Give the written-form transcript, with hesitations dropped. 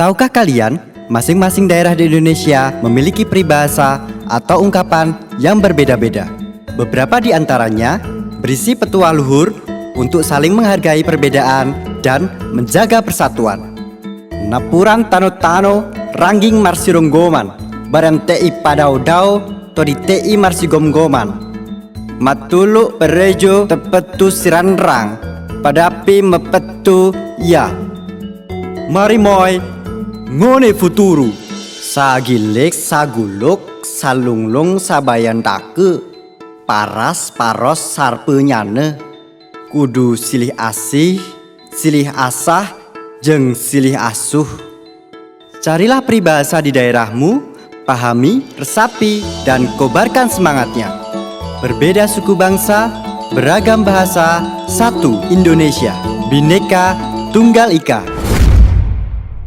Tahukah kalian, masing-masing daerah di Indonesia memiliki peribahasa atau ungkapan yang berbeda-beda. Beberapa di antaranya berisi petua luhur untuk saling menghargai perbedaan dan menjaga persatuan. Napuran tano-tano rangging marsironggoman, barang tei padau-dau tori tei marsigom-goman. Matuluk perejo tepetu siranrang, padapi mepetu ya. Mari moy, ngone futuru. Sagilek saguluk salunglung sabayan take, paras paros sarpenyane. Kudu silih asih, silih asah, jeung silih asuh. Carilah peribahasa di daerahmu, pahami, resapi, dan kobarkan semangatnya. Berbeda suku bangsa, beragam bahasa, satu Indonesia, Bhinneka Tunggal Ika.